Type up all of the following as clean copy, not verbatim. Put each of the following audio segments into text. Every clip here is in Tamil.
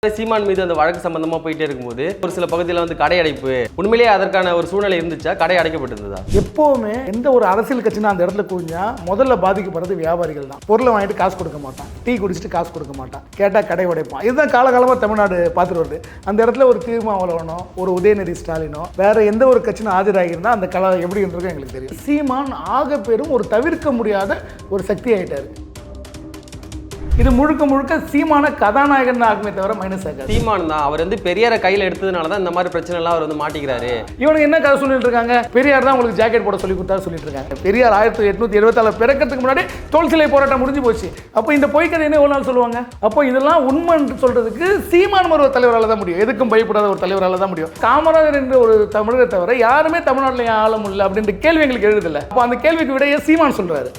சீமான் மீது அந்த வழக்கு சம்பந்தமா போயிட்டே இருக்கும்போது ஒரு சில பகுதியில் வந்து கடை அடைப்பு உண்மையிலேயே அதற்கான ஒரு சூழ்நிலை இருந்துச்சா? கடை அடைக்கப்பட்டிருந்ததா? எப்போவுமே எந்த ஒரு அரசியல் கட்சினா அந்த இடத்துல குவிஞ்சா முதல்ல பாதிக்கப்படுறது வியாபாரிகள் தான். பொருளை வாங்கிட்டு காசு கொடுக்க மாட்டான், டீ குடிச்சிட்டு காசு கொடுக்க மாட்டான், கேட்டால் கடை உடைப்பான். இதுதான் காலகாலமாக தமிழ்நாடு பார்த்துட்டு வருது. அந்த இடத்துல ஒரு திருமாவளவனோ ஒரு உதயநிதி ஸ்டாலினோ வேற எந்த ஒரு கட்சியும் ஆஜராகியிருந்தா அந்த கலை எப்படி இருந்திருக்கும் எங்களுக்கு தெரியும். சீமான் ஆக பெரும் ஒரு தவிர்க்க முடியாத ஒரு சக்தி ஆகிட்டாரு. இது முழுக்க முழுக்க சீமான கதாநாயகன் தான் ஆகுமே தவிர மைனஸ் ஆகாது. சீமான் தான் அவர் வந்து பெரியாரை கையில் எடுத்ததுனால தான் இந்த மாதிரி பிரச்சனை எல்லாம் அவர் வந்து மாட்டிக்கிறாரு. இவனுக்கு என்ன கதை சொல்லிட்டு இருக்காங்க? பெரியார் தான் உங்களுக்கு ஜாக்கெட் போட சொல்லி கொடுத்தாரு சொல்லிட்டு இருக்காங்க. பெரியார் 1874 பிறக்கிறதுக்கு முன்னாடி தோல் சிலை போராட்டம் முடிஞ்சு போச்சு. அப்போ இந்த பொய்க்கதை என்ன எவ்வளோ நாள் சொல்லுவாங்க? அப்போ இதெல்லாம் உண்மைன்னு சொல்றதுக்கு சீமான் ஒரு தலைவரால் தான் முடியும். எதுக்கும் பயப்படாத ஒரு தலைவரால் தான் முடியும். காமராஜர் என்ற ஒரு தமிழரை தவிர யாருமே தமிழ்நாட்டில் ஆள முடியல அப்படின்ற கேள்வி எங்களுக்கு எழுதுல. அப்போ அந்த கேள்விக்கு விடையே சீமான் சொல்றாரு.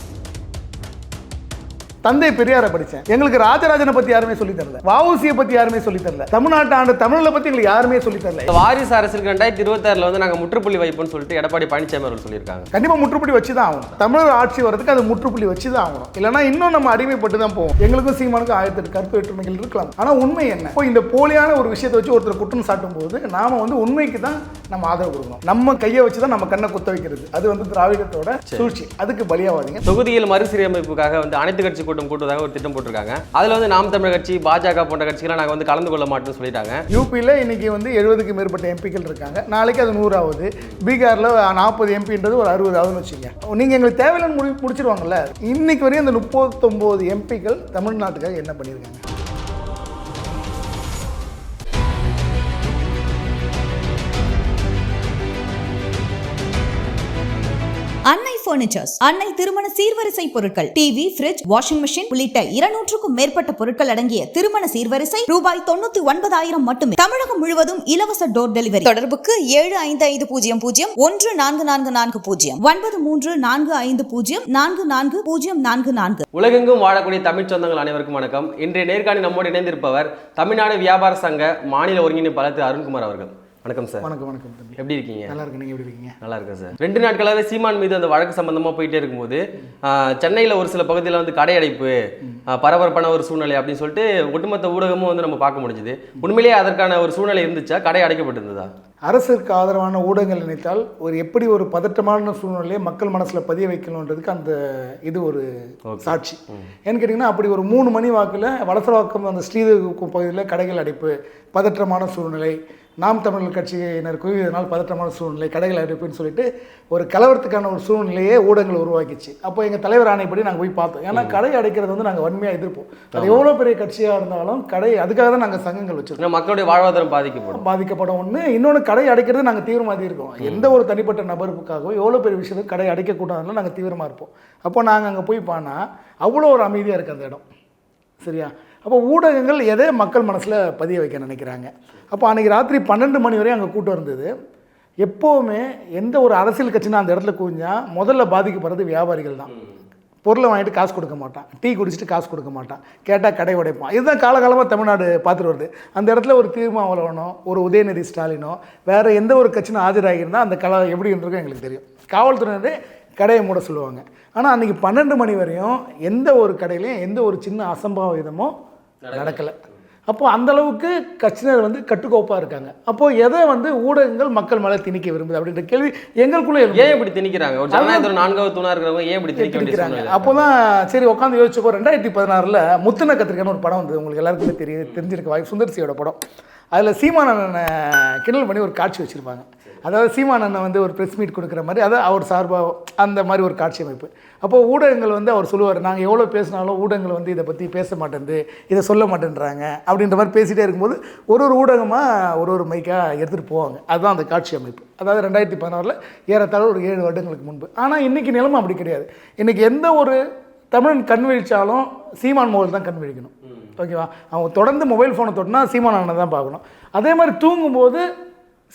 தந்தை பெரியாரை படித்தேன், எங்களுக்கு ராஜராஜனை பற்றி யாருமே சொல்லி தரல, வஉசியை பற்றி யாருமே சொல்லி தரல, தமிழ்நாட்டு ஆண்டு தமிழை பற்றி எங்களுக்கு யாருமே சொல்லி தரல. வாரிசு அரசுக்கு 2026 வந்து நாங்கள் முற்றுப்புள்ளி வைப்போம்னு சொல்லிட்டு எடப்பாடி பழனிசாமி அவர்கள் சொல்லியிருக்காங்க. கண்டிப்பாக முற்றுப்புள்ளி வச்சு தான் ஆகணும். தமிழர் ஆட்சி வரதுக்கு அது முற்றுப்புள்ளி வச்சு தான் ஆகணும். இல்லைனா இன்னும் நம்ம அடிமைப்பட்டு தான் போவோம். எங்களுக்கும் சீமானுக்கும் 1008 கருத்து வேற்றுமைகள் இருக்கலாம். ஆனால் உண்மை என்ன? இப்போ இந்த போலியான ஒரு விஷயத்தை வச்சு ஒருத்தர் குற்றம் சாட்டும் போது நாம வந்து உண்மைக்கு தான் நம்ம ஆதரவு கொடுக்கணும். நம்ம கையை வச்சு தான் நம்ம கண்ணை குத்த வைக்கிறது. அது வந்து திராவிடத்தோட சூழ்ச்சி. அதுக்கு பலியாவாதீங்க. தொகுதியில் மறுசீரமைப்புக்காக வந்து அனைத்து கட்சி கூட்டம் கூட்டுவதாக ஒரு திட்டம் போட்டிருக்காங்க. அதுல வந்து நாம் தமிழர் கட்சி, பாஜக போன்ற கட்சிகள் நாங்கள் வந்து கலந்து கொள்ள மாட்டோம்னு சொல்லிட்டாங்க. யூபியில் இன்னைக்கு வந்து 70க்கு மேற்பட்ட எம்பிக்கள் இருக்காங்க. நாளைக்கு அது 100 ஆகுது. பீகாரில் 40 எம்பின்றது ஒரு 60 ஆகுதுன்னு வச்சுக்கோங்க. நீங்கள் எங்களுக்கு தேவையில்லைன்னு முடிச்சிருவாங்கல்ல. இன்னைக்கு வரையும் அந்த 39 எம்பிக்கள் தமிழ்நாட்டுக்காக என்ன பண்ணியிருக்காங்க? அன்னை பர்னிச்சர்ஸ், அன்னை திருமண சீர்வரிசை பொருட்கள், டிவி, ஃபிரிட்ஜ், வாஷிங் மெஷின் உள்ளிட்ட 200க்கும் மேற்பட்ட பொருட்கள் அடங்கிய திருமண சீர்வரிசை ரூபாய் 99,000 மட்டுமே. தமிழகம் முழுவதும் இலவச டோர் டெலிவரி. தொடர்புக்கு 7550144440 9345044044. உலகெங்கும் வாழக்கூடிய தமிழ் சொந்தங்கள் அனைவருக்கும் வணக்கம். இன்றைய நேர்காணல் நம்மோடு இணைந்திருப்பவர் தமிழ்நாடு வியாபார சங்க மாநில ஒருங்கிணைப்பாளர் அருண்குமார் அவர்கள். வணக்கம் சார். வணக்கம் வணக்கம் தம்பி. எப்படி இருக்கீங்க? நல்லா இருக்கு. நீங்க எப்படி இருக்கீங்க? நல்லா இருக்கேன் சார். 2 நாட்களாகவே சீமான் மீது அந்த வழக்கு சம்பந்தமா போயிட்டே இருக்கும்போது சென்னையில் ஒரு சில பகுதியில் வந்து கடை அடைப்பு, பரபரப்பான ஒரு சூழ்நிலை அப்படின்னு சொல்லிட்டு ஒட்டுமொத்த ஊடகமும் வந்து நம்ம பார்க்க முடிஞ்சுது. உண்மையிலேயே அதற்கான ஒரு சூழ்நிலை இருந்துச்சா? கடை அடைக்கப்பட்டிருந்ததா? அரசுக்கு ஆதரவான ஊடகங்கள் நினைத்தால் எப்படி ஒரு பதற்றமான சூழ்நிலையை மக்கள் மனசில் பதிய வைக்கணுன்றதுக்கு அந்த இது ஒரு சாட்சி. ஏன்னு கேட்டிங்கன்னா, அப்படி ஒரு 3 மணி வாக்கில் வலசரவாக்கம் அந்த ஸ்ரீதேவி பகுதியில் கடைகள் அடைப்பு, பதற்றமான சூழ்நிலை, நாம் தமிழர் கட்சியினர் குவிவதனால் பதற்றமான சூழ்நிலை, கடைகள் அடைப்புன்னு சொல்லிட்டு ஒரு கலவரத்துக்கான ஒரு சூழ்நிலையே ஊடகங்கள் உருவாக்கிச்சு. அப்போ எங்கள் தலைவர் ஆணைப்படி நாங்கள் போய் பார்த்தோம். ஏன்னா கடை அடைக்கிறது வந்து நாங்கள் வன்மையாக எதிர்ப்போம். அது எவ்வளோ பெரிய கட்சியாக இருந்தாலும் கடை, அதுக்காக தான் நாங்கள் சங்கங்கள் வச்சுருக்கோம். மக்களுடைய வாழ்வாதாரம் பாதிக்கப்படும் ஒன்று. இன்னொன்று, கடை அடைக்கிறது நாங்கள் தீவிரமாக இருக்கோம். எந்த ஒரு தனிப்பட்ட நபருக்காகவோ எவ்வளோ பெரிய விஷயத்துக்கு கடை அடைக்கக்கூடாதுன்னு நாங்கள் தீவிரமாக இருப்போம். அப்போ நாங்கள் அங்கே போய் போனால் அவ்வளோ ஒரு அமைதியாக இருக்குது அந்த இடம். சரியா? அப்போ ஊடகங்கள் எதை மக்கள் மனசில் பதிய வைக்க நினைக்கிறாங்க. அப்போ அன்றைக்கி ராத்திரி 12 மணி வரையும் அங்கே கூட்டம் இருந்தது. எப்போவுமே எந்த ஒரு அரசியல் கட்சினா அந்த இடத்துல குவிஞ்சா முதல்ல பாதிக்கப்படுறது வியாபாரிகள் தான். பொருளை வாங்கிட்டு காசு கொடுக்க மாட்டான், டீ குடிச்சிட்டு காசு கொடுக்க மாட்டான், கேட்டால் கடை உடைப்பான். இதுதான் காலகாலமாக தமிழ்நாடு பார்த்துட்டு வருது. அந்த இடத்துல ஒரு திருமாவளவனோ ஒரு உதயநிதி ஸ்டாலினோ வேறு எந்த ஒரு கட்சியும் ஆஜராகியிருந்தால் அந்த கலை எப்படி இருந்திருக்கும் எங்களுக்கு தெரியும். காவல்துறையினரே கடையை மூட சொல்லுவாங்க. ஆனால் அன்றைக்கி 12 மணி வரையும் எந்த ஒரு கடையிலையும் எந்த ஒரு சின்ன அசம்பாவிதமோ நடக்கலை. அப்போது அந்தளவுக்கு கட்சியினர் வந்து கட்டுக்கோப்பாக இருக்காங்க. அப்போது எதை வந்து ஊடகங்கள் மக்கள் மேலே திணிக்க விரும்புது அப்படின்ற கேள்வி எங்களுக்குள்ளே ஏன் இப்படி திணிக்கிறாங்க? ஒரு ஜனநாயகத்தில் 4வது தூணாக இருக்கிறவங்க ஏன் இப்படி திணிக்கிறாங்க? அப்போ தான் சரி உட்காந்து யோசிச்சப்போ 2016 முத்துன கத்திரிக்கான ஒரு படம் வந்து உங்களுக்கு எல்லாருக்குமே தெரிஞ்சிருக்க வாய்ப்பு, சுந்தர்சியோட படம். அதில் சீமானண்ணனை கிண்டல் பண்ணி ஒரு காட்சி வச்சுருப்பாங்க. அதாவது சீமானண்ணன் வந்து ஒரு ப்ரெஸ் மீட் கொடுக்குற மாதிரி, அதாவது அவர் சார்பாக அந்த மாதிரி ஒரு காட்சி அமைப்பு. அப்போது ஊடகங்கள் வந்து அவர் சொல்லுவார், நாங்கள் எவ்வளோ பேசினாலும் ஊடகங்கள் வந்து இதை பற்றி பேச மாட்டேங்குது, இதை சொல்ல மாட்டேன்றாங்க அப்படின்ற மாதிரி பேசிகிட்டே இருக்கும்போது ஒரு ஊடகமாக ஒரு மைக்காக எடுத்துகிட்டு போவாங்க. அதுதான் அந்த காட்சி அமைப்பு. அதாவது 2016 ஏறத்தாழ ஒரு 7 வருடங்களுக்கு முன்பு. ஆனால் இன்றைக்கி நிலைமை அப்படி கிடையாது. இன்றைக்கி எந்த ஒரு தமிழன் கண் விழிச்சாலும் சீமான் மொபைல் தான் கண் விழிக்கணும். ஓகேவா? அவன் தொடர்ந்து மொபைல் ஃபோனை தொட்டினா சீமானண்ணனை தான் பார்க்கணும். அதே மாதிரி தூங்கும்போது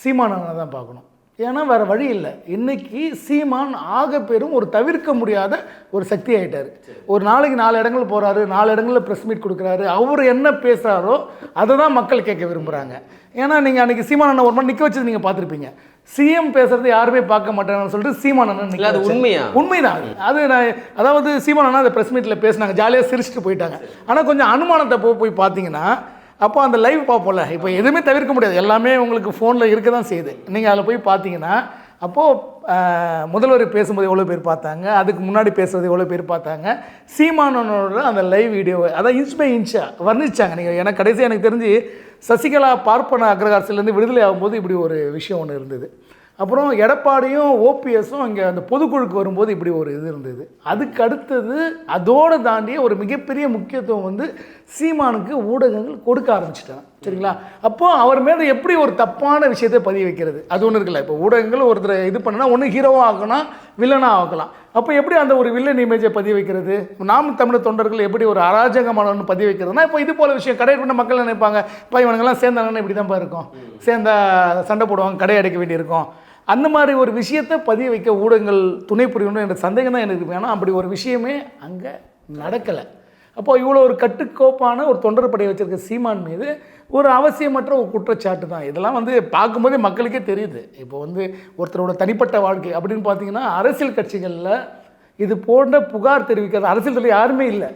சீமானண்ணனை தான் பார்க்கணும். ஏன்னா வேறு வழி இல்லை. இன்றைக்கி சீமான் ஆக பெரும் ஒரு தவிர்க்க முடியாத ஒரு சக்தி ஆகிட்டார். ஒரு நாளைக்கு 4 இடங்கள் போகிறாரு, 4 இடங்களில் ப்ரெஸ் மீட் கொடுக்குறாரு. அவர் என்ன பேசுகிறாரோ அதை தான் மக்கள் கேட்க விரும்புகிறாங்க. ஏன்னா நீங்கள் அன்றைக்கி சீமானண்ணன் ஒரு மாதிரி நிற்க வச்சது நீங்கள் பார்த்துருப்பீங்க. சிஎம் பேசுறது யாருமே பார்க்க மாட்டாங்கன்னு சொல்லிட்டு சீமானண்ணன் உண்மைதான் அது. அதாவது சீமானண்ணா அந்த ப்ரெஸ் மீட்டில் பேசினாங்க, ஜாலியாக சிரிச்சுட்டு போயிட்டாங்க. ஆனால் கொஞ்சம் அனுமானத்தை போய் பார்த்தீங்கன்னா அப்போ அந்த லைவ் பார்ப்போம்ல, இப்போ எதுவுமே தவிர்க்க முடியாது, எல்லாமே உங்களுக்கு ஃபோனில் இருக்க தான் செய்யுது. நீங்கள் அதில் போய் பார்த்தீங்கன்னா அப்போது முதல்வர் பேசும்போது எவ்வளோ பேர் பார்த்தாங்க, அதுக்கு முன்னாடி பேசுகிறது எவ்வளோ பேர் பார்த்தாங்க, சீமானோட அந்த லைவ் வீடியோவை அதான் இன்ச் பை இன்ச்சாக வர்ணிச்சாங்க. நீங்கள் எனக்கு கடைசியாக எனக்கு தெரிஞ்சு சசிகலா பார்ப்பன அக்ரஹாரத்திலேருந்து விடுதலை ஆகும்போது இப்படி ஒரு விஷயம் ஒன்று இருந்தது. அப்புறம் எடப்பாடியும் ஓபிஎஸும் இங்கே அந்த பொதுக்குழுக்கு வரும்போது இப்படி ஒரு இது இருந்தது. அதுக்கு அடுத்தது அதோடு தாண்டிய ஒரு மிகப்பெரிய முக்கியத்துவம் வந்து சீமானுக்கு ஊடகங்கள் கொடுக்க ஆரம்பிச்சிட்டாங்க. சரிங்களா? அப்போது அவர் மேலே எப்படி ஒரு தப்பான விஷயத்தை பதிய வைக்கிறது அது ஒன்று இருக்குல்ல. இப்போ ஊடகங்கள் ஒருத்தர் இது பண்ணனா ஒன்று ஹீரோவாக ஆகலாம், வில்லனாக ஆகலாம். அப்போ எப்படி அந்த ஒரு வில்லன் இமேஜை பதிய வைக்கிறது, நாம் தமிழர் தொண்டர்கள் எப்படி ஒரு அராஜகமானவன்னு பதிய வைக்கிறதுனா, இப்போ இது போல விஷயம் கடை பண்ண மக்கள் நினைப்பாங்க, இப்போ இவனுங்கெல்லாம் சேர்ந்தாங்கன்னா இப்படி தான்ப்பா இருக்கும், சேர்ந்தா சண்டை போடுவாங்க, கடை அடைக்க வேண்டியிருக்கும். அந்த மாதிரி ஒரு விஷயத்தை பதிய வைக்க ஊடகங்கள் துணை புரியணும் என்ற சந்தேகம் தான் எனக்கு. ஏன்னா அப்படி ஒரு விஷயமே அங்கே நடக்கலை. அப்போது இவ்வளோ ஒரு கட்டுக்கோப்பான ஒரு தொண்டர் படையை வச்சுருக்க சீமான் மீது ஒரு அவசியமற்ற ஒரு குற்றச்சாட்டு தான். இதெல்லாம் வந்து பார்க்கும்போதே மக்களுக்கே தெரியுது. இப்போ வந்து ஒருத்தரோட தனிப்பட்ட வாழ்க்கை அப்படின்னு பார்த்தீங்கன்னா அரசியல் கட்சிகளில் இது போன்ற புகார் தெரிவிக்காத அரசியல் தலைவர் யாருமே இல்லை.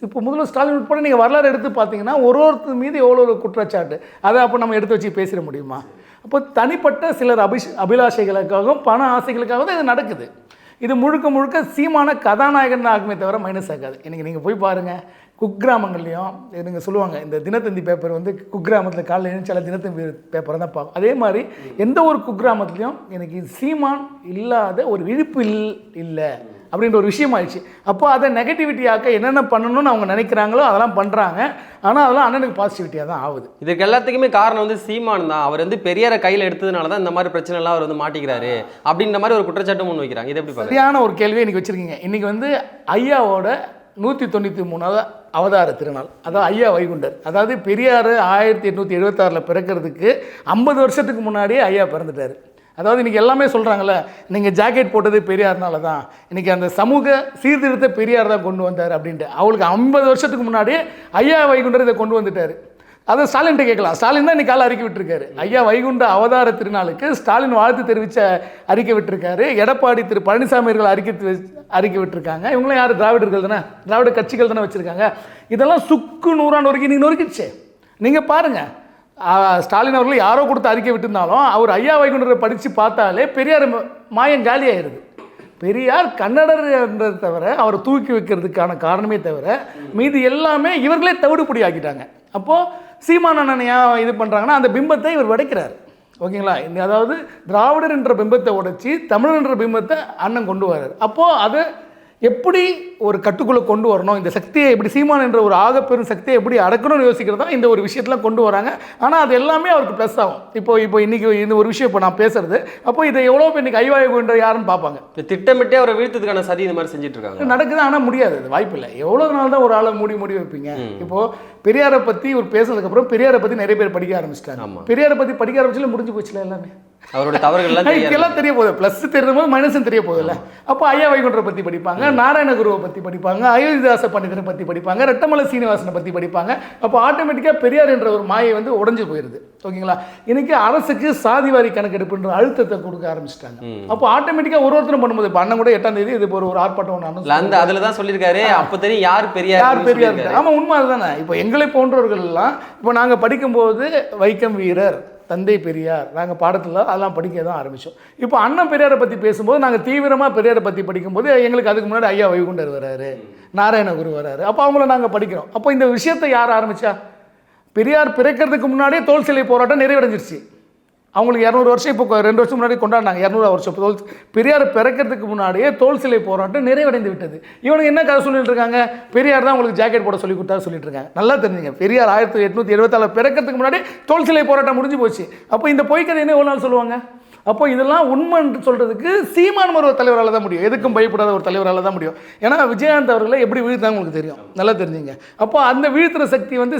இப்போ முதல்வர் ஸ்டாலின் உட்பட நீங்கள் வரலாறு எடுத்து பார்த்தீங்கன்னா ஒருத்தர் மீது எவ்வளோ ஒரு குற்றச்சாட்டு, அதை அப்போ நம்ம எடுத்து வச்சு பேசிட முடியுமா? அப்போ தனிப்பட்ட சிலர் அபிலாஷைகளுக்காகவும் பண ஆசைகளுக்காக தான் இது நடக்குது. இது முழுக்க முழுக்க சீமான கதாநாயகன் தான் ஆகுமே தவிர மைனஸ் ஆகாது. இன்றைக்கி நீங்கள் போய் பாருங்கள், குக்கிராமங்கள்லையும் நீங்கள் சொல்லுவாங்க இந்த தினத்தந்தி பேப்பர் வந்து குக்கிராமத்தில் காலையில் எழுந்தால தினத்தந்தி பேப்பரை தான் பார்க்கும். அதே மாதிரி எந்த ஒரு குக்கிராமத்துலேயும் எனக்கு சீமான் இல்லாத ஒரு விழிப்பு இல்லை அப்படின்ற ஒரு விஷயம் ஆயிடுச்சு. அப்போ அதை நெகட்டிவிட்டியாக்க என்னென்ன பண்ணணும்னு அவங்க நினைக்கிறாங்களோ அதெல்லாம் பண்ணுறாங்க. ஆனால் அதெல்லாம் அண்ணனுக்கு பாசிட்டிவிட்டியாக தான் ஆகுது. இதுக்கு எல்லாத்துக்குமே காரணம் வந்து சீமான் தான். அவர் வந்து பெரியாரை கையில் எடுத்ததுனால தான் இந்த மாதிரி பிரச்சனைலாம் அவர் வந்து மாட்டிக்கிறாரு அப்படின்ற மாதிரி ஒரு குற்றச்சாட்டும் முன் வைக்கிறாங்க. இது எப்படி சரியான ஒரு கேள்வியை இன்றைக்கி வச்சுருக்கீங்க. இன்றைக்கி வந்து ஐயாவோட 193வது அவதார திருநாள், அதாவது ஐயா வைகுண்டர். அதாவது பெரியார் 1876 பிறக்கிறதுக்கு 50 வருஷத்துக்கு முன்னாடியே ஐயா பிறந்துட்டார். அதாவது இன்றைக்கி எல்லாமே சொல்கிறாங்கல்ல, நீங்கள் ஜாக்கெட் போட்டது பெரியார்னால தான், இன்றைக்கி அந்த சமூக சீர்திருத்த பெரியார் தான் கொண்டு வந்தார் அப்படின்ட்டு. அவளுக்கு 50 வருஷத்துக்கு முன்னாடியே ஐயா வைகுண்டர் இதை கொண்டு வந்துட்டார். அதை ஸ்டாலின்கிட்ட கேட்கலாம். ஸ்டாலின் தான் இன்றைக்கி காலை அறிக்கை விட்டுருக்காரு. ஐயா வைகுண்ட அவதார திருநாளுக்கு ஸ்டாலின் வாழ்த்து தெரிவித்த அறிக்கை விட்டுருக்காரு. எடப்பாடி பழனிசாமி அவர்கள் அறிக்கை விட்டுருக்காங்க. இவங்களாம் யார்? திராவிடர்கள் தானே, திராவிட கட்சிகள் தானே வச்சுருக்காங்க. இதெல்லாம் சுக்கு நூறான நொறுக்கி நீங்கள் நொறுக்கிடுச்சு. நீங்கள் பாருங்கள், ஸ்டாலின் அவர்கள் யாரோ கொடுத்து அறிக்கை விட்டுருந்தாலும் அவர் ஐயா வைகுண்டரை படித்து பார்த்தாலே பெரியார் மாயம் காலி ஆயிடுது. பெரியார் கன்னடர் என்றதை தவிர அவரை தூக்கி வைக்கிறதுக்கான காரணமே தவிர மீது எல்லாமே இவர்களே தவிடுபடி ஆக்கிட்டாங்க. அப்போது சீமான் அண்ணன் ஏன் இது பண்ணுறாங்கன்னா அந்த பிம்பத்தை இவர் உடைக்கிறார். ஓகேங்களா? அதாவது திராவிடர் என்ற பிம்பத்தை உடைச்சி தமிழர் என்ற பிம்பத்தை அண்ணன் கொண்டு வர்றார். அப்போது அது எப்படி ஒரு கட்டுக்குள்ளே கொண்டு வரணும், இந்த சக்தியை எப்படி சீமான் என்ற ஒரு ஆகப்பெரும் சக்தியை எப்படி அடக்கணும்னு யோசிக்கிறதா இந்த ஒரு விஷயத்தெலாம் கொண்டு வராங்க. ஆனால் அது எல்லாமே அவருக்கு ப்ளஸ் ஆகும். இப்போ இன்றைக்கி இந்த ஒரு விஷயம் இப்போ நான் பேசுறது, அப்போ இதை எவ்வளோ பேர் இன்றைக்கி ஐவாயுன்ற யாருன்னு பார்ப்பாங்க. திட்டமிட்டே அவரை வீழ்த்ததுக்கான சதி இந்த மாதிரி செஞ்சுட்டு இருக்காங்க. நடக்குது, ஆனால் முடியாது, அது வாய்ப்பு இல்லை. எவ்வளோ நாள் தான் ஒரு ஆளை மூடி வைப்பீங்க? இப்போது பெரியாரை பற்றி ஒரு பேசுனதுக்கப்புறம் பெரியாரை பற்றி நிறைய பேர் படிக்க ஆரம்பிச்சிட்டாங்க. பெரியாரை பற்றி படிக்க ஆரம்பிச்சுல முடிஞ்சு போச்சுல எல்லாமே. அவரோட தவறுகள்லாம் தெரிய போகுது, ப்ளஸ் தெரியும் போது மைனஸும் தெரிய போகுதுல்ல. அப்போ ஐயா வைகுண்டரை பற்றி படிப்பாங்க, நாராயணகுருவை பற்றி படிப்பாங்க, அயோத்திதாச பண்டிதரை பற்றி படிப்பாங்க, ரெட்டமலை சீனிவாசனை பற்றி படிப்பாங்க. அப்போ ஆட்டோமேட்டிக்காக பெரியார் என்ற ஒரு மாயை வந்து உடஞ்சி போயிடுது. ஓகேங்களா? இன்னைக்கு அரசுக்கு சாதிவாரி கணக்கெடுப்புன்ற அழுத்தத்தை கொடுக்க ஆரம்பிச்சிட்டாங்க. அப்போ ஆட்டோமேட்டிக்காக ஒருத்தரும் பண்ணும்போது இப்போ அண்ணன் கூட 8ஆம் தேதி இது ஒரு ஆர்ப்பாட்டம் ஒன்று அதில் தான் சொல்லியிருக்காரு. அப்போ தெரியும் யார் பெரியார். ஆமாம், உண்மை அதுதானே. இப்போ எங்களை போன்றவர்கள் எல்லாம் இப்போ நாங்கள் படிக்கும்போது வைக்கம் வீரர், தந்தை பெரியார், நாங்கள் பாடத்தில் அதெல்லாம் படிக்க தான் ஆரம்பித்தோம். இப்போ அண்ணன் பெரியாரை பற்றி பேசும்போது நாங்கள் தீவிரமாக பெரியாரை பற்றி படிக்கும்போது எங்களுக்கு அதுக்கு முன்னாடி ஐயா வைகுண்டர் வராரு, நாராயணகுரு வராரு. அப்போ அவங்கள நாங்கள் படிக்கிறோம். அப்போ இந்த விஷயத்தை யார் ஆரம்பித்தா? பெரியார் பிறக்கிறதுக்கு முன்னாடியே தோல் சிலை போராட்டம் நிறைவடைஞ்சிருச்சு. அவங்களுக்கு 200 வருஷம், இப்போ 2 வருஷம் முன்னாடி கொண்டாடினாங்க 200 வருஷம். பெரியார் பிறக்கிறதுக்கு முன்னாடியே தோல் சிலை போராட்டம் நிறைவடைந்து விட்டது. இவனுக்கு என்ன கதை சொல்லிட்டு இருக்காங்க? பெரியார் தான் உங்களுக்கு ஜாக்கெட் போட சொல்லி கொடுத்தாரு சொல்லிட்டு இருக்காங்க. நல்லா தெரிஞ்சுங்க, பெரியார் 1874 பிறக்கிறதுக்கு முன்னாடி தோல் சிலை போராட்டம் முடிஞ்சு போச்சு. அப்போ இந்த பொய்க்கதை என்ன எவ்வளோ நாள் சொல்லுவாங்க? அப்போ இதெல்லாம் உண்மைன்னு சொல்கிறதுக்கு சீமான் ஒரு தலைவரால் தான் முடியும். எதுக்கும் பயப்படாத ஒரு தலைவரால் தான் முடியும். ஏன்னா விஜயகாந்த் அவர்களை எப்படி வீழ்த்தாங்க உங்களுக்கு தெரியும், நல்லா தெரிஞ்சுங்க. அப்போ அந்த வீழ்த்துற சக்தி வந்து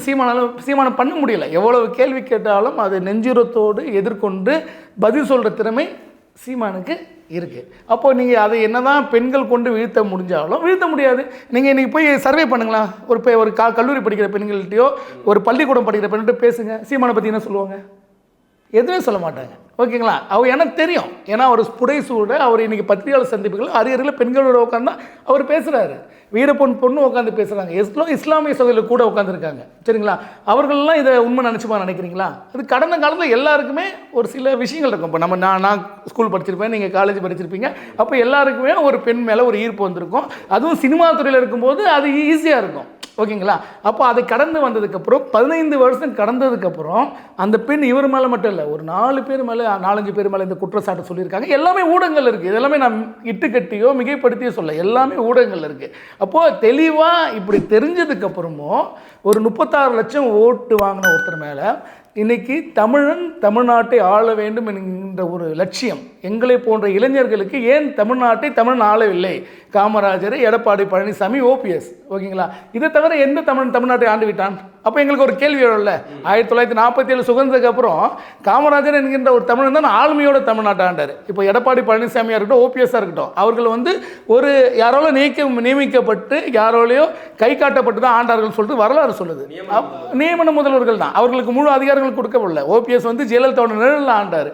சீமானம் பண்ண முடியல. எவ்வளவு கேள்வி கேட்டாலும் அதை நெஞ்சுரத்தோடு எதிர்கொண்டு பதில் சொல்கிற திறமை சீமானுக்கு இருக்குது. அப்போது நீங்கள் அதை என்ன தான் பெண்கள் கொண்டு வீழ்த்த முடிஞ்சாலும் வீழ்த்த முடியாது. நீங்கள் இன்றைக்கி போய் சர்வே பண்ணுங்களா, ஒரு கல்லூரி படிக்கிற பெண்கள்கிட்டையோ ஒரு பள்ளிக்கூடம் படிக்கிற பெண்கிட்ட பேசுங்க, சீமானை பற்றி என்ன சொல்லுவாங்க? எதுவுமே சொல்ல மாட்டாங்க. ஓகேங்களா? அவர் எனக்கு தெரியும். ஏன்னா அவர் புடைசூட அவர் இன்றைக்கி பத்திரிகையாளர் சந்திப்புகள் அரியரில் பெண்களோட உட்காந்து அவர் பேசுகிறாரு. வீரப்பொண்ணு உட்காந்து பேசுகிறாங்க. இஸ்லாமிய சகோதரர்கள் கூட உட்காந்துருக்காங்க. சரிங்களா? அவர்கள்லாம் இதை உண்மை நினச்சிக்கிறீங்களா? அது கடந்த காலத்தில் எல்லாருக்குமே ஒரு சில விஷயங்கள் இருக்கும். இப்போ நான் ஸ்கூல் படிச்சிருப்பேன், நீங்கள் காலேஜ் படிச்சிருப்பீங்க. அப்போ எல்லாருக்குமே ஒரு பெண் மேலே ஒரு ஈர்ப்பு வந்திருக்கும். அதுவும் சினிமா துறையில் இருக்கும்போது அது ஈஸியாக இருக்கும். ஓகேங்களா? அப்போ அதை கடந்து வந்ததுக்கப்புறம் 15 வருஷம் கடந்ததுக்கப்புறம் அந்த பெண் இவர் மேலே மட்டும் இல்லை, ஒரு 4 பேர் மேலே 4-5 பேர் மேலே இந்த குற்றச்சாட்டு சொல்லியிருக்காங்க. எல்லாமே ஊடகங்கள் இருக்குது. இதெல்லாமே நான் இட்டுக்கட்டியோ மிகைப்படுத்தியோ சொல்ல, எல்லாமே ஊடகங்கள் இருக்குது. அப்போது தெளிவாக இப்படி தெரிஞ்சதுக்கப்புறமும் ஒரு 36 லட்சம் ஓட்டு வாங்கின ஒருத்தர் மேலே இன்றைக்கி தமிழ்நாட்டை ஆள வேண்டும் என்கின்ற ஒரு லட்சியம் எங்களை போன்ற இளைஞர்களுக்கு ஏன் தமிழன் ஆளவில்லை? காமராஜர், எடப்பாடி பழனிசாமி, ஓபிஎஸ். ஓகேங்களா? இதை தவிர எந்த தமிழ்நாட்டை ஆண்டு விட்டான்? அப்போ எங்களுக்கு ஒரு கேள்வி வரும்ல. 1947 சுதந்திரத்துக்கு அப்புறம் காமராஜர் என்கின்ற ஒரு தமிழன் தான் ஆளுமையோட தமிழ்நாட்டை ஆண்டார். இப்போ எடப்பாடி பழனிசாமியாக இருக்கட்டும், ஓபிஎஸ்ஸாக இருக்கட்டும், அவர்கள் ஒரு யாரால நியமிக்கப்பட்டு யாரோலையோ கை காட்டப்பட்டு தான் ஆண்டார்கள் சொல்லிட்டு வரலாறு சொல்லுது. நியமன முதல்வர்கள் தான், அவர்களுக்கு முழு அதிகாரங்கள் கொடுக்கப்படல. ஓபிஎஸ் ஜெயலலிதாவோட நிழலில் ஆண்டார்.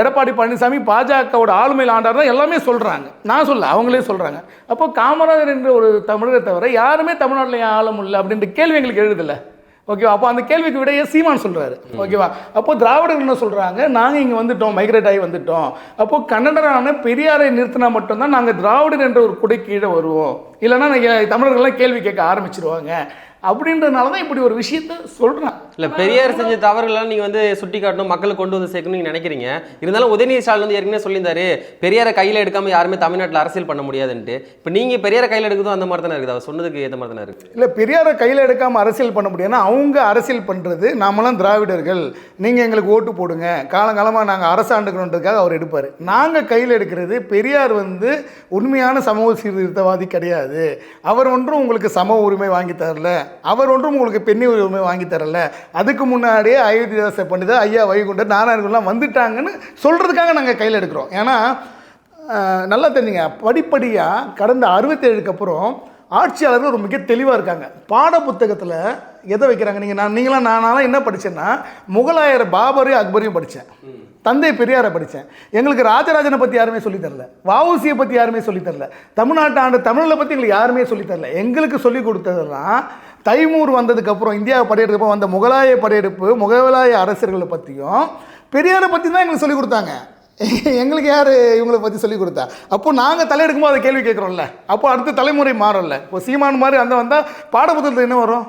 எடப்பாடி பழனிசாமி பாஜகவோட ஆளுமையில் ஆண்டார் தான் எல்லாமே சொல்கிறாங்க. நான் சொல்ல, அவங்களே சொல்கிறாங்க. அப்போ காமராஜர் என்ற ஒரு தமிழரை தவிர யாருமே தமிழ்நாட்டில் ஏன் ஆளும் இல்லை அப்படின்ற கேள்வி எங்களுக்கு எழுதில்லை. ஓகேவா? அப்போ அந்த கேள்விக்கு விடையே சீமான் சொல்கிறாரு. ஓகேவா? அப்போ திராவிடர் என்ன சொல்கிறாங்க? நாங்கள் இங்கே வந்துட்டோம், மைக்ரேட் ஆகி வந்துட்டோம். அப்போது கன்னடரான பெரியாரை நிறுத்தினா மட்டும்தான் நாங்கள் திராவிடர் என்ற ஒரு குடை கீழே வருவோம், இல்லைன்னா தமிழர்கள்லாம் கேள்வி கேட்க ஆரம்பிச்சிருவாங்க அப்படின்றதுனால தான் இப்படி ஒரு விஷயத்த சொல்கிறாங்க. இல்லை, பெரியார் செஞ்ச தவறுகள்லாம் நீங்கள் சுட்டி காட்டணும், மக்களை கொண்டு வந்து சேர்க்கணும் நீங்கள் நினைக்கிறீங்க. இருந்தாலும் உதயநிதி ஸ்டாலின் ஏற்கனவே சொல்லியிருந்தாரு, பெரியாரை கையில் எடுக்காமல் யாருமே தமிழ்நாட்டில் அரசியல் பண்ண முடியாதுன்ட்டு. இப்போ நீங்கள் பெரியாரை கையில் எடுக்கிறதும் அந்த மாதிரி தானே இருக்குது, அவர் சொன்னதுக்கு ஏற்ற மாதிரி தானே இருக்குது. இல்லை, பெரியாரை கையில் எடுக்காமல் அரசியல் பண்ண முடியும்னா அவங்க அரசியல் பண்ணுறது, நாமெல்லாம் திராவிடர்கள், நீங்கள் எங்களுக்கு ஓட்டு போடுங்க, காலங்காலமாக நாங்கள் அரசாண்டுக்கணுன்றதுக்காக அவர் எடுப்பார். நாங்கள் கையில் எடுக்கிறது, பெரியார் உண்மையான சமூக சீர்திருத்தவாதி கிடையாது. அவர் ஒன்றும் உங்களுக்கு சம உரிமை வாங்கி தரல, அவர் ஒன்றும் உங்களுக்கு பெண்ணி உரிமை வாங்கி தரல. அதுக்கு முன்னாடியே அயோத்திதாச பண்டிதர், ஐயா வைகுண்டர், நாராயணகுலாம் வந்துட்டாங்கன்னு சொல்கிறதுக்காக நாங்கள் கையில் எடுக்கிறோம். ஏன்னா நல்லா தெரிஞ்சுங்க, படிப்படியாக கடந்த 67க்கு அப்புறம் ஆட்சியாளர்கள் ஒரு மிக தெளிவாக இருக்காங்க. பாட புத்தகத்தில் எதை வைக்கிறாங்க? நானாலாம் என்ன படித்தேன்னா, முகலாயர் பாபரையும் அக்பரையும் படித்தேன், தந்தை பெரியாரை படித்தேன். எங்களுக்கு ராஜராஜனை பற்றி யாருமே சொல்லித்தரல, வஉசியை பற்றி யாருமே சொல்லித்தரல, தமிழ்நாட்டை ஆண்டு தமிழை பற்றி எங்களுக்கு யாருமே சொல்லித்தரல. எங்களுக்கு சொல்லிக் கொடுத்ததெல்லாம் தைமூர் வந்ததுக்கப்புறம், இந்தியாவை படையெடுக்கப்போ வந்த முகலாய படையெடுப்பு, முகலாய அரசர்களை பற்றியும் பெரியாரை பற்றி தான் எங்களுக்கு சொல்லிக் கொடுத்தாங்க. எங்களுக்கு யார் இவங்களை பற்றி சொல்லிக் கொடுத்தா? அப்போது நாங்கள் தலையெடுக்கும்போது அதை கேள்வி கேட்குறோம்ல. அப்போ அடுத்த தலைமுறை மாறல. இப்போ சீமான் மாதிரி வந்தால் பாடப்புத்தகத்தில் என்ன வரும்?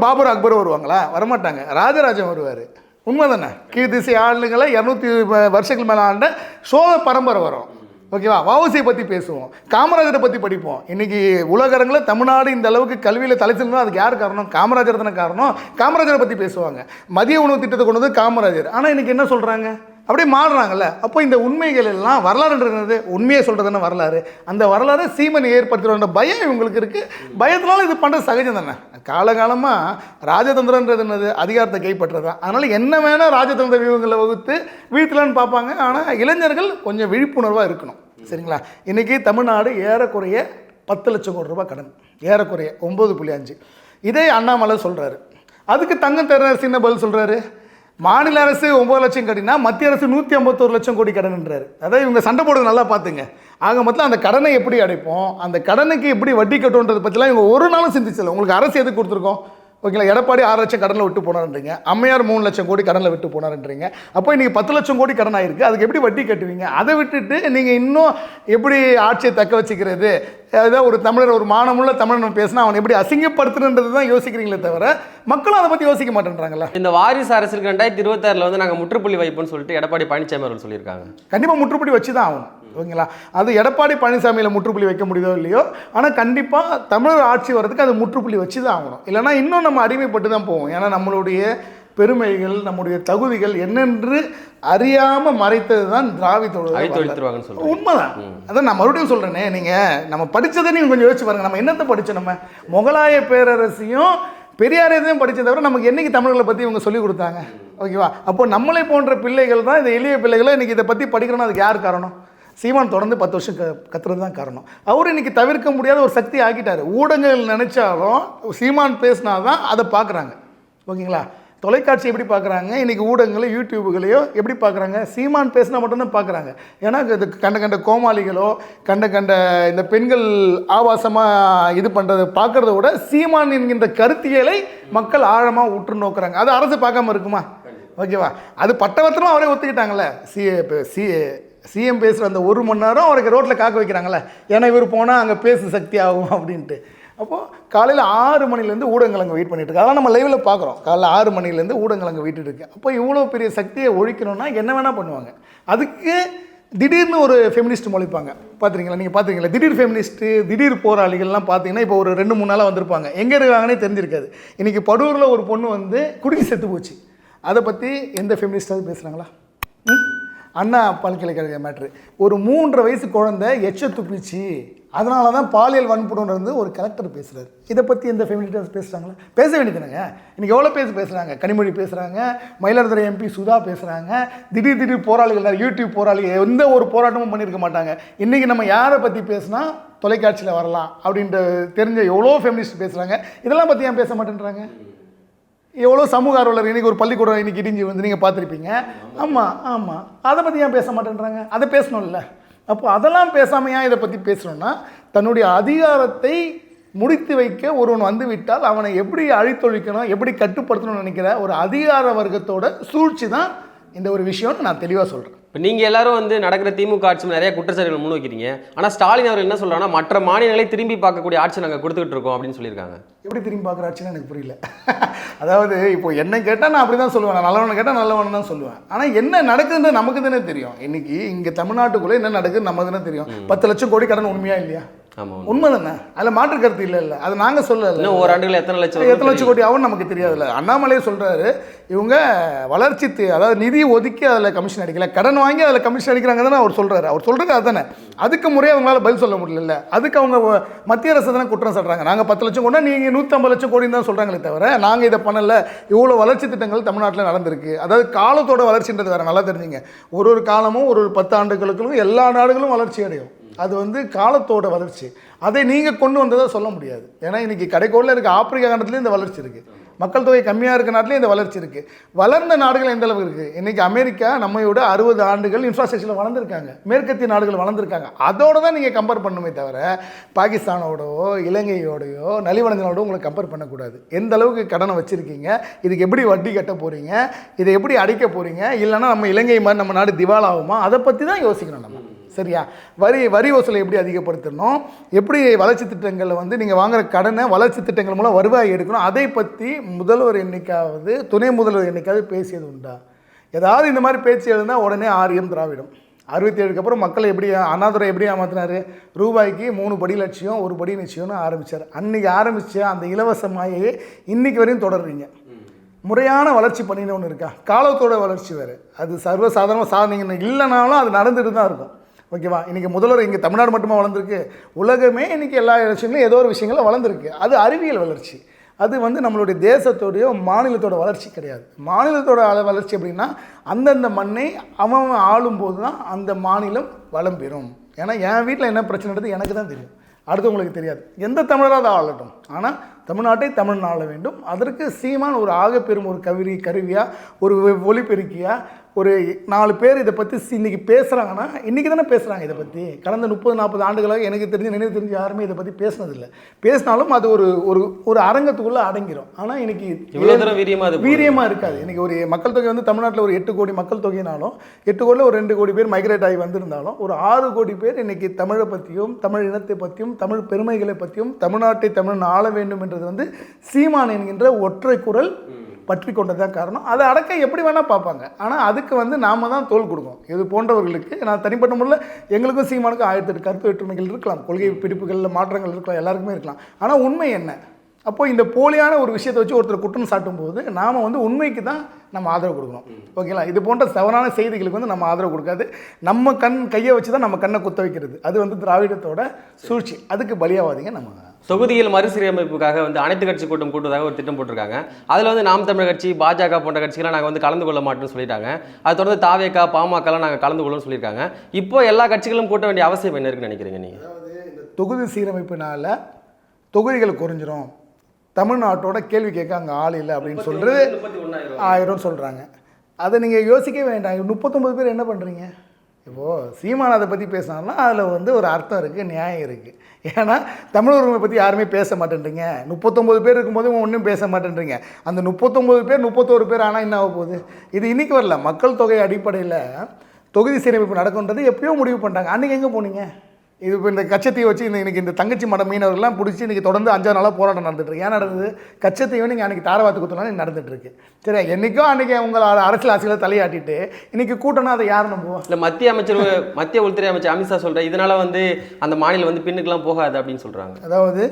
பாபர் அக்பரும் வருவாங்களா? வரமாட்டாங்க. ராஜராஜன் வருவார். உண்மை தானே? கீழ் திசை ஆளுங்களை 200 வருஷங்கள் மேலே ஆண்ட சோழ பரம்பரை வரும். ஓகேவா? வஉசியை பற்றி பேசுவோம், காமராஜரை பற்றி படிப்போம். இன்றைக்கி உலகரங்கில் தமிழ்நாடு இந்த அளவுக்கு கல்வியில் தலைச்சிருந்தோம், அதுக்கு யார் காரணம்? காமராஜர் தானே காரணம். காமராஜரை பற்றி பேசுவாங்க. மதிய உணவு திட்டத்தை கொண்டு வந்து காமராஜர். ஆனால் இன்றைக்கி என்ன சொல்கிறாங்க? அப்படியே மாறுறாங்கல்ல. அப்போ இந்த உண்மைகள் எல்லாம் வரலாறுன்றது, உண்மையை சொல்கிறதுன்னு வரலாறு, அந்த வரலாறு சீமன் ஏற்படுத்துகிற பயம் இவங்களுக்கு இருக்குது. பயத்தினால இது பண்ணுறது சகஜம் தானே. காலகாலமாக ராஜதந்திரன்றது என்னது? அதிகாரத்தை கைப்பற்றுறது தான். அதனால் என்ன வேணால் ராஜதந்திர வியூகங்களை வகுத்து வீழ்த்தலான்னு பார்ப்பாங்க. ஆனால் இளைஞர்கள் கொஞ்சம் விழிப்புணர்வாக இருக்கணும். சரிங்களா? இன்றைக்கி தமிழ்நாடு ஏறக்குறைய 10 லட்சம் கோடி ரூபாய் கடன், ஏறக்குறைய 9.5. இதே அண்ணாமலை சொல்கிறாரு. அதுக்கு தங்கம் தென்னரசு என்ன பதில் சொல்கிறாரு? மாநில அரசு 9 லட்சம் கட்டினா மத்திய அரசு 151 லட்சம் கோடி கடன்ன்றாரு. அதாவது இவங்க சண்டை போடுறது நல்லா பார்த்துங்க. ஆக மொத்தம் அந்த கடனை எப்படி அடைப்போம், அந்த கடனுக்கு எப்படி வட்டி கட்டுன்றதை பற்றிலாம் இவங்க ஒரு நாளும் சிந்திச்சல. உங்களுக்கு அரசு எதுக்கு கொடுத்துருக்கோம்? ஓகேங்களா? எடப்பாடி 6 லட்சம் கடனில் விட்டு போனார்ன்றீங்க, அம்மையார் 3 லட்சம் கோடி கடனில் விட்டு போனார்ன்றீங்க. அப்போ இன்றைக்கி 10 லட்சம் கோடி கடன் ஆகிருக்கு. அதுக்கு எப்படி வட்டி கட்டுவீங்க? அதை விட்டுட்டு நீங்கள் இன்னும் எப்படி ஆட்சியை தக்க வச்சுக்கிறது, ஏதாவது ஒரு தமிழர், ஒரு மானமுள்ள தமிழன் பேசினா அவனை எப்படி அசிங்கப்படுத்துன்றது தான் யோசிக்கிறீங்களே தவிர மக்களும் அதை பற்றி யோசிக்க மாட்டேன்றாங்களா? இந்த வாரிசு அரசுக்கு 2026 நாங்கள் முற்றுப்புள்ளி வைப்போம்னு சொல்லிட்டு எடப்பாடி பழனிசாமி அவர்கள் சொல்லியிருக்காங்க. கண்டிப்பாக முற்றுப்புள்ளி வச்சு தான் ஆகணும். ஓகேங்களா? அது எடப்பாடி பழனிசாமியில் முற்றுப்புள்ளி வைக்க முடியுதோ இல்லையோ, ஆனால் கண்டிப்பாக தமிழர் ஆட்சி வர்றதுக்கு அது முற்றுப்புள்ளி வச்சு தான் ஆகணும். இல்லைனா இன்னும் நம்ம அடிமைப்பட்டு தான் போவோம். ஏன்னா நம்மளுடைய பெருமைகள், நம்முடைய தகுதிகள் என்னென்று அறியாமல் மறைத்தது தான் திராவிடத்தோட உண்மைதான். அதான் நான் மறுபடியும் சொல்கிறேனே, நம்ம படித்ததை நீங்கள் கொஞ்சம் யோசிச்சு பாருங்கள். நம்ம என்னத்தை படித்தோம்? நம்ம முகலாய பேரரசையும் பெரியாரையும் படித்ததை தவிர நமக்கு என்றைக்கு தமிழர்களை பற்றி இவங்க சொல்லிக் கொடுத்தாங்க? ஓகேவா? அப்போ நம்மளை போன்ற பிள்ளைகள் தான், இந்த எளிய பிள்ளைகளை இன்றைக்கி இதை பற்றி படிக்கிறோன்னா அதுக்கு யார் காரணம்? சீமான் தொடர்ந்து 10 வருஷம் கத்துறது தான் காரணம். அவர் இன்றைக்கி தவிர்க்க முடியாத ஒரு சக்தி ஆக்கிட்டார். ஊடகங்கள் நினச்சாலும் சீமான் பேசினாதான் அதை பார்க்குறாங்க. ஓகேங்களா? தொலைக்காட்சி எப்படி பார்க்குறாங்க, இன்றைக்கி ஊடகங்களோ யூடியூபுகளையோ எப்படி பார்க்குறாங்க, சீமான் பேசினா மட்டும்தான் பார்க்குறாங்க. ஏன்னா இது கண்ட கோமாளிகளோ கண்ட இந்த பெண்கள் ஆபாசமாக இது பண்ணுறதை பார்க்குறத விட சீமான் என்கின்ற கருத்தியலை மக்கள் ஆழமாக உற்று நோக்குறாங்க. அது அரசு பார்க்காம இருக்குமா? ஓகேவா? அது பட்டவர்த்தமாக அவரே ஒத்துக்கிட்டாங்கல்ல. சிஎம் பேசுகிற அந்த 1 மணி நேரம் அவருக்கு ரோட்டில் காக்க வைக்கிறாங்களே, ஏன்னா இவர் போனால் அங்கே பேசு சக்தி ஆகும் அப்படின்ட்டு. அப்போது காலையில் 6 மணிலேருந்து ஊடகங்கள் அங்கே வெயிட் பண்ணிட்டு இருக்கு. அதெல்லாம் நம்ம லைவில் பார்க்குறோம். காலைல 6 மணிலேருந்து ஊடகங்கள் அங்கே வெயிட்டு இருக்கு. அப்போ இவ்வளோ பெரிய சக்தியை ஒழிக்கணும்னா என்ன வேணால் பண்ணுவாங்க. அதுக்கு திடீர்னு ஒரு ஃபெமினிஸ்ட் முளைப்பாங்க. பார்த்துருங்களா? நீங்கள் பார்த்துருக்கீங்களா? திடீர் ஃபெமினிஸ்ட்டு, திடீர் போராளிகள்லாம் பார்த்தீங்கன்னா இப்போ ஒரு 2-3 நாளாக வந்திருப்பாங்க. எங்கே இருக்காங்கன்னே தெரிஞ்சிருக்காது. இன்றைக்கி படூரில் ஒரு பொண்ணு வந்து குடிக்கி செத்து போச்சு. அதை பற்றி எந்த ஃபெமினிஸ்டாவது பேசுகிறாங்களா? அண்ணா பல்கலைக்கழக மேட்ரு. ஒரு 3.5 வயசு குழந்தை எச்ச துப்பிச்சு, அதனால தான் பாலியல் வன்புணர்வு ஒரு கலெக்டர் பேசுகிறார். இதை பற்றி எந்த ஃபெமினிஸ்ட் பேசுகிறாங்களா? பேச வேண்டியதுனாங்க. இன்றைக்கி எவ்வளோ பேசுகிறாங்க. கனிமொழி பேசுகிறாங்க, மயிலாடுதுறை எம்பி சுதா பேசுகிறாங்க, திடீர் போராளிகள், யூடியூப் போராளிகள் எந்த ஒரு போராட்டமும் பண்ணியிருக்க மாட்டாங்க. இன்றைக்கி நம்ம யாரை பற்றி பேசுனா தொலைக்காட்சியில் வரலாம் அப்படின்ற தெரிஞ்ச எவ்வளோ ஃபெமினிஸ்ட் பேசுகிறாங்க. இதெல்லாம் பற்றி ஏன் பேச மாட்டேன்றாங்க? எவ்வளோ சமூக ஆர்வலர் இன்றைக்கி ஒரு பள்ளிக்கூடம் இன்றைக்கி இடிஞ்சு வந்து நீங்கள் பார்த்துருப்பீங்க. ஆமாம், அதை பற்றி ஏன் பேச மாட்டேன்றாங்க? அதை பேசணும்ல. அப்போ அதெல்லாம் பேசாமல் ஏன் இதை பற்றி பேசணும்னா, தன்னுடைய அதிகாரத்தை முடித்து வைக்க ஒருவன் வந்து விட்டால் அவனை எப்படி அழித்தொழிக்கணும், எப்படி கட்டுப்படுத்தணும்னு நினைக்கிற ஒரு அதிகார வர்க்கத்தோட சூழ்ச்சி தான் இந்த ஒரு விஷயம்னு நான் தெளிவாக சொல்கிறேன். இப்போ நீங்கள் எல்லாரும் வந்து நடக்கிற திமுக ஆட்சி நிறைய குற்றச்சாட்டுகள் முன்வைக்கிறீங்க. ஆனால் ஸ்டாலின் அவர்கள் என்ன சொல்கிறாங்கன்னா, மற்ற மாநிலங்களை திரும்பி பார்க்கக்கூடிய ஆட்சி நாங்கள் கொடுத்துக்கிட்டு இருக்கோம் அப்படின்னு சொல்லியிருக்காங்க. எப்படி திரும்பி பார்க்குற ஆட்சின்னு எனக்கு புரியல. அதாவது இப்போ என்ன கேட்டால் நான் அப்படி தான் சொல்லுவேன். நான் நல்லவனை கேட்டால் நல்லவன் தான் சொல்லுவேன். ஆனால் என்ன நடக்குதுன்னு நமக்கு தானே தெரியும். இன்றைக்கி இங்கே தமிழ்நாட்டுக்குள்ளே என்ன நடக்குதுன்னு நமக்கு தானே தெரியும். 10 லட்சம் கோடி கடன் உண்மையா இல்லையா? உண்மை தானே. அதில் மாற்று கருத்து இல்லை. அது நாங்கள் சொல்லலை. ஓராண்டுகள் எத்தனை லட்சம் கோடி ஆகும் நமக்கு தெரியாதுல்ல. அண்ணாமலையே சொல்கிறாரு, இவங்க வளர்ச்சி அதாவது நிதி ஒதுக்கி அதில் கமிஷன் அடிக்கல, கடன் வாங்கி அதில் கமிஷன் அடிக்கிறாங்க தானே அவர் சொல்கிறாரு. அவர் சொல்கிறது அதுதானே. அதுக்கு முறையாக அவங்களால பதில் சொல்ல முடியல. அதுக்கு அவங்க மத்திய அரசு தானே குற்றம் சொல்கிறாங்க. நாங்கள் 10 லட்சம் கோடி, நீங்கள் 150 லட்சம் கோடின்னு தான் சொல்கிறாங்களே தவிர நாங்கள் இதை பண்ணலை. இவ்வளோ வளர்ச்சி திட்டங்கள் தமிழ்நாட்டில் நடந்திருக்கு. அதாவது காலத்தோட வளர்ச்சின்றது வேறு. நல்லா தெரிஞ்சுங்க. ஒரு காலமும் ஒரு 10 ஆண்டுகளுக்கும் எல்லா நாடுகளும் வளர்ச்சி அடையும். அது வந்து காலத்தோட வளர்ச்சி. அதை நீங்கள் கொண்டு வந்ததை சொல்ல முடியாது. ஏன்னா இன்றைக்கி கடைக்கோளில் இருக்க ஆப்பிரிக்கா கண்டத்துலேயும் இந்த வளர்ச்சி இருக்குது. மக்கள் தொகை கம்மியாக இருக்க நாட்டிலையும் இந்த வளர்ச்சி இருக்குது. வளர்ந்த நாடுகள் எந்த அளவுக்கு இருக்குது? இன்றைக்கி அமெரிக்கா நம்மையோட 60 ஆண்டுகள் இன்ஃப்ராஸ்ட்ரக்சரில் வளர்ந்துருக்காங்க. மேற்கத்திய நாடுகள் வளர்ந்துருக்காங்க. அதோடு தான் நீங்கள் கம்பேர் பண்ணுமே தவிர பாகிஸ்தானோடவோ இலங்கையோடையோ நலிவடைஞ்சனோடோ உங்களை கம்பேர் பண்ணக்கூடாது. எந்த அளவுக்கு கடனை வச்சுருக்கீங்க, இதுக்கு எப்படி வட்டி கட்ட போகிறீங்க, இதை எப்படி அடைக்க போகிறீங்க, இல்லைன்னா நம்ம இலங்கை மாதிரி நம்ம நாடு திவாலாகுமா, அதை பற்றி தான் யோசிக்கணும் நம்ம. சரியா? வரி வசூலை எப்படி அதிகப்படுத்தணும், எப்படி வளர்ச்சி திட்டங்களில் வந்து நீங்கள் வாங்குகிற கடனை வளர்ச்சி திட்டங்கள் மூலம் வருவாய் எடுக்கணும், அதை பற்றி முதல்வர் என்னைக்காவது துணை முதல்வர் என்னைக்காவது பேசியது உண்டா? ஏதாவது இந்த மாதிரி பேச்சு எழுந்தால் உடனே ஆரியம் திராவிடம். 67க்கு அப்புறம் மக்களை எப்படி அண்ணாதுரை எப்படி ஏமாத்தினார்? ரூபாய்க்கு 3 படி லட்சியம் 1 படி நிச்சயம்னு ஆரம்பித்தார். அன்றைக்கி ஆரம்பித்த அந்த இலவச மாயையே இன்றைக்கி வரையும் தொடர்றீங்க. முறையான வளர்ச்சி பண்ணின்னு ஒன்று இருக்கா? காலத்தோட வளர்ச்சி வேறு. அது சர்வசாதாரணமாக சாதனைங்க இல்லைனாலும் அது நடந்துட்டு தான் இருக்கும். ஓகேவா? இன்றைக்கி முதல்வர் இங்கே தமிழ்நாடு மட்டுமா வளர்ந்துருக்கு? உலகமே இன்றைக்கி எல்லா விஷயங்களும் ஏதோ ஒரு விஷயங்களும் வளர்ந்துருக்கு. அது அறிவியல் வளர்ச்சி. அது வந்து நம்மளுடைய தேசத்தோடைய மாநிலத்தோட வளர்ச்சி கிடையாது. மாநிலத்தோட வளர்ச்சி அப்படின்னா அந்தந்த மண்ணை அவன் ஆளும்போது தான் அந்த மாநிலம் வளம் பெறும். ஏன்னா என் வீட்டில் என்ன பிரச்சனைன்றது எனக்கு தான் தெரியும், அடுத்தவங்களுக்கு தெரியாது. எந்த தமிழராக ஆளட்டும், ஆனால் தமிழ்நாட்டை தமிழ் ஆள வேண்டும். அதற்கு சீமான் ஒரு ஆகப்பெரும் ஒரு கருவியாக, ஒரு ஒலிபெருக்கியாக, ஒரு 4 பேர் இதை பற்றி இன்றைக்கி பேசுகிறாங்கன்னா இன்றைக்கி தானே பேசுகிறாங்க. இதை பற்றி கடந்த 30-40 ஆண்டுகளாக எனக்கு நினைவு தெரிஞ்சு யாருமே இதை பற்றி பேசினதில்லை. பேசினாலும் அது ஒரு ஒரு அரங்கத்துக்குள்ளே அடங்கிடும். ஆனால் இன்றைக்கி வீரியமாக இருக்காது. இன்றைக்கி ஒரு மக்கள் தொகை வந்து தமிழ்நாட்டில் ஒரு 8 கோடி மக்கள் தொகைனாலும் 8 கோடியில் ஒரு 2 கோடி பேர் மைக்ரேட் ஆகி வந்திருந்தாலும் ஒரு 6 கோடி பேர் இன்றைக்கி தமிழை பற்றியும் தமிழ் இனத்தை பற்றியும் தமிழ் பெருமைகளை பற்றியும் தமிழ்நாட்டை தமிழ் ஆள வேண்டும் என்றது வந்து சீமான் என்கின்ற ஒற்றை குரல் பற்றி கொண்டதான் காரணம். அதை அடக்க எப்படி வேணால் பார்ப்பாங்க. ஆனால் அதுக்கு வந்து நாம் தான் தோல் கொடுக்கணும். இது போன்றவர்களுக்கு நான் தனிப்பட்ட முறையில் எங்களுக்கும் சீமானுக்கும் 1008 கருத்து வேற்றுமைகள் இருக்கலாம், கொள்கை பிடிப்புகளில் மாற்றங்கள் இருக்கலாம், எல்லாருக்குமே இருக்கலாம். ஆனால் உண்மை என்ன? அப்போ இந்த போலியான ஒரு விஷயத்தை வச்சு ஒருத்தர் குற்றம் சாட்டும் போது நாம் வந்து உண்மைக்கு தான் நம்ம ஆதரவு கொடுக்கணும். ஓகேங்களா? இது போன்ற தவறான செய்திகளுக்கு வந்து நம்ம ஆதரவு கொடுக்காது. நம்ம கையை வச்சு தான் நம்ம கண்ணை குத்த வைக்கிறது. அது வந்து திராவிடத்தோட சூழ்ச்சி. அதுக்கு பலியாவாதீங்க. நம்ம தொகுதியில் மறுசீரமைப்புக்காக வந்து அனைத்து கட்சி கூட்டம் கூட்டுவதாக ஒரு திட்டம் போட்டிருக்காங்க. அதில் வந்து நாம் தமிழர் கட்சி, பாஜக போன்ற கட்சிகள்லாம் நாங்கள் வந்து கலந்து கொள்ள மாட்டோம்னு சொல்லிட்டாங்க. அதை தொடர்ந்து தாவேகா, பாமகலாம் நாங்கள் கலந்து கொள்ளணும்னு சொல்லியிருக்காங்க. இப்போ எல்லா கட்சிகளும் கூட்ட வேண்டிய அவசியம் என்ன இருக்குன்னு நினைக்கிறீங்க நீங்கள்? அதாவது இந்த தொகுதி சீரமைப்பினால் தொகுதிகள் குறைஞ்சிரும், தமிழ்நாட்டோட கேள்வி கேட்க அங்கே ஆள் இல்லை அப்படின்னு சொல்கிறது 1000 சொல்கிறாங்க. அதை நீங்கள் யோசிக்க வேண்டாம். 39 பேர் என்ன பண்ணுறீங்க? இப்போது சீமான் அதை பற்றி பேசினாங்கன்னா அதில் வந்து ஒரு அர்த்தம் இருக்குது, நியாயம் இருக்குது. ஏன்னா தமிழ் உரிமை பற்றி யாருமே பேச மாட்டேன்றீங்க. 39 பேர் இருக்கும்போது ஒன்றும் பேச மாட்டேன்றீங்க. அந்த 39 பேர் 31 பேர் ஆனால் என்ன ஆக போகுது? இது இன்றைக்கி வரல, மக்கள் தொகை அடிப்படையில் தொகுதி சீரமைப்பு நடக்கும்ன்றது எப்பயோ முடிவு பண்ணிட்டாங்க. அன்றைக்கி எங்கே போனீங்க? இது இப்போ இந்த கச்சத்தீவை வச்சு இன்றைக்கி இந்த தங்கச்சி மட மீனவர்கள்லாம் பிடிச்சி இன்றைக்கி தொடர்ந்து 5 நாளாக போராட்டம் நடந்துட்டுருக்கு. ஏன் நடந்தது? கச்சத்தீவை நீங்கள் அன்றைக்கி தாரவாத்து குத்தலாம் நடந்துகிட்ருக்கு. சரி, என்றைக்கோ அன்றைக்கி உங்களோட அரசியல் ஆட்சிகளை தலையாட்டிட்டு இன்றைக்கி கூட்டணும், அதை யார் நம்புவோம்? இல்லை, மத்திய உள்துறை அமைச்சர் அமித்ஷா சொல்கிறேன், இதனால் வந்து அந்த மாநிலம் வந்து பின்னுக்கெல்லாம் போகாது அப்படின்னு சொல்கிறாங்க. அதாவது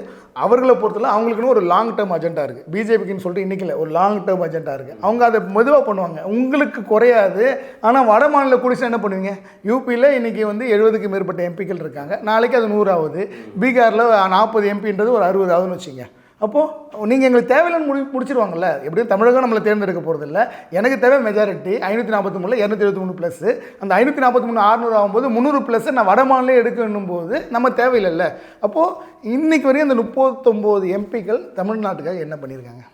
அவர்களை பொறுத்தல அவங்களுக்குன்னு ஒரு லாங் டேர்ம் அஜெண்டா இருக்குது. பிஜேபிக்குன்னு சொல்லிட்டு இன்றைக்கி இல்லை, ஒரு லாங் டேர்ம் அஜெண்டா இருக்குது. அவங்க அதை மெதுவாக பண்ணுவாங்க, உங்களுக்கு குறையாது. ஆனால் வட மாநில குடிச்சு என்ன பண்ணுவீங்க? யூபியில் இன்றைக்கி வந்து 70க்கு மேற்பட்ட எம்பிக்கள் இருக்காங்க, நாளைக்கு அது 100 ஆகுது. பீகாரில் 40 எம்பின்றது ஒரு 60 ஆகுதுன்னு வச்சுங்க. அப்போது நீங்கள் எங்களுக்கு தேவையில்லைன்னு முடிச்சிருவாங்கல்ல. எப்படியும் தமிழகம் நம்மளை தேர்ந்தெடுக்க போகிறதில்ல. எனக்கு தேவை மெஜாரிட்டி 543 273 ப்ளஸ். அந்த 543 600 ஆகும்போது 300 ப்ளஸ் நான் வட மாநிலம் எடுக்கணும் போது நம்ம தேவையில்லைல்ல. அப்போது இன்றைக்கி வரையும் அந்த 39 எம்பிக்கள் தமிழ்நாட்டுக்காக என்ன பண்ணியிருக்காங்க?